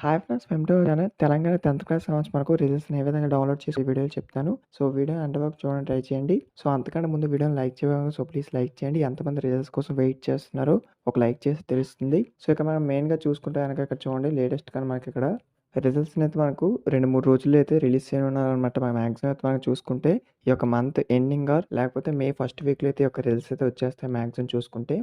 Hi friends! Welcome to channel. Telangana 10థ్ class సంబంధించి మనకు రిజల్ట్స్‌ని ఏ విధంగా డౌన్‌లోడ్ చేసి ఈ వీడియోలో చెప్తాను. సో, వీడియో ఎండ్ వరకు చూడడానికి ట్రై చేయండి. సో, అంతకన్నా ముందు వీడియోని లైక్ చేయగా ప్లీజ్ లైక్ చేయండి. ఎంతమంది రిజల్ట్స్ కోసం వెయిట్ చేస్తున్నారో ఒక లైక్ చేస్తే తెలుస్తుంది. సో, ఇక మనం మెయిన్‌గా చూసుకుంటే గనక ఇక్కడ చూడండి లేటెస్ట్‌గా మనకిక్కడ రిజల్ట్స్‌ని అయితే మనకు 2, 3 రోజుల్లో అయితే రిలీజ్ చేయనున్నారనమాట. మాక్సిమం అయితే మనం చూసుకుంటే ఈ యొక్క మంత్ ఎండింగ్ లేకపోతే మే ఫస్ట్ వీక్‌లో అయితే ఈ యొక్క రిజల్ట్స్ అయితే వచ్చేస్తాయి మాక్సిమం చూసుకుంటే.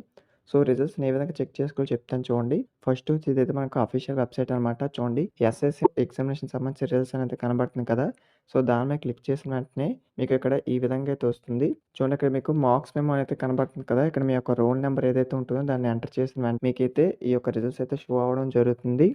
సో, రిజల్ట్స్‌ని ఏ విధంగా చెక్ చేసుకోవాలో చెప్తాను చూడండి. ఫస్ట్ ఇదైతే మనకు అఫీషియల్ వెబ్‌సైట్ అనమాట. చూడండి ఎస్ఎస్‌సి ఎగ్జామినేషన్ సంబంధించిన రిజల్ట్స్ అనేది కనబడుతుంది కదా! సో, దాని మీద క్లిక్ చేసిన వెంటనే మీకు ఇక్కడ ఈ విధంగా అయితే వస్తుంది. చూడండి ఇక్కడ మీకు మార్క్స్ మెమో అయితే కనబడుతుంది కదా! ఇక్కడ మీ యొక్క రోల్ నంబర్ ఏదైతే ఉంటుందో దాన్ని ఎంటర్ చేసిన వెంటనే మీకైతే ఈ యొక్క రిజల్ట్స్ అయితే షో అవ్వడం జరుగుతుంది.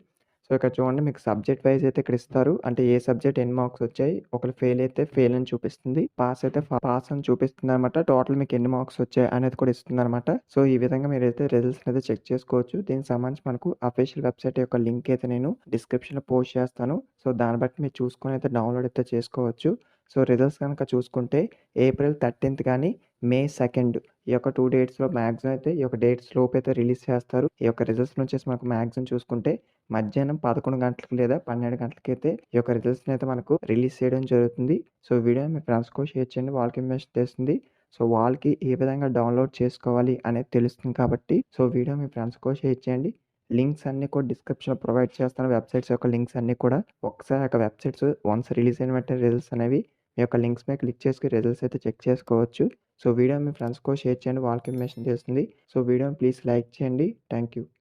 సో, ఇక్కడ చూడండి మీకు సబ్జెక్ట్ వైస్ అయితే ఇక్కడ ఇస్తారు. అంటే ఏ సబ్జెక్ట్ ఎన్ని మార్క్స్ వచ్చాయి. ఒకవేళ ఫెయిల్ అయితే ఫెయిల్ అని చూపిస్తుంది. పాస్ అయితే పాస్ అని చూపిస్తుందనమాట. టోటల్ మీకు ఎన్ని మార్క్స్ వచ్చాయి అనేది కూడా ఇస్తుందనమాట. సో, ఈ విధంగా మీరైతే రిజల్ట్స్‌ని అయితే చెక్ చేసుకోవచ్చు. దీనికి సంబంధించి మనకు అఫీషియల్ వెబ్‌సైట్ యొక్క లింక్ అయితే నేను డిస్క్రిప్షన్‌లో పోస్ట్ చేస్తాను. సో, దాన్ని బట్టి మీరు చూసుకొని అయితే డౌన్‌లోడ్ అయితే చేసుకోవచ్చు. సో, రిజల్ట్స్ గనక చూసుకుంటే ఏప్రిల్ 13థ్ గాని, మే 2 ఈ యొక్క 2 డేట్స్‌లో మాక్సిమం అయితే ఈ యొక్క డేట్స్ లోపు అయితే రిలీజ్ చేస్తారు. ఈ యొక్క రిజల్ట్స్‌ని వచ్చేసి మనకు మాక్సిమం చూసుకుంటే మధ్యాహ్నం 11 గంటలకు లేదా 12 గంటలకైతే ఈ యొక్క రిజల్ట్స్‌ని అయితే మనకు రిలీజ్ చేయడం జరుగుతుంది. సో, వీడియోని మీ ఫ్రెండ్స్‌కి కూడా షేర్ చేయండి. వాళ్ళకి ఇన్ఫర్మేషన్ తెలుస్తుంది. సో, వాళ్ళకి ఏ విధంగా డౌన్‌లోడ్ చేసుకోవాలి అనేది తెలుస్తుంది కాబట్టి సో, వీడియో మీ ఫ్రెండ్స్‌కి కూడా షేర్ చేయండి. లింక్స్ అన్నీ కూడా డిస్క్రిప్షన్‌లో ప్రొవైడ్ చేస్తాను. వెబ్‌సైట్స్ యొక్క లింక్స్ అన్నీ కూడా. ఒకసారి ఆ యొక్క వెబ్‌సైట్స్ వన్స్ రిలీజ్ అయిన వెంటనే రిజల్ట్స్ అనేవి మీ యొక్క లింక్స్ మీద క్లిక్ చేసి రిజల్ట్స్ అయితే చెక్ చేసుకోవచ్చు. సో, వీడియో మీ ఫ్రెండ్స్‌కి కూడా షేర్ చేయండి. వాళ్ళకి ఇన్ఫర్మేషన్ తెలుస్తుంది. సో, వీడియోని ప్లీజ్ లైక్ చేయండి. Thank you.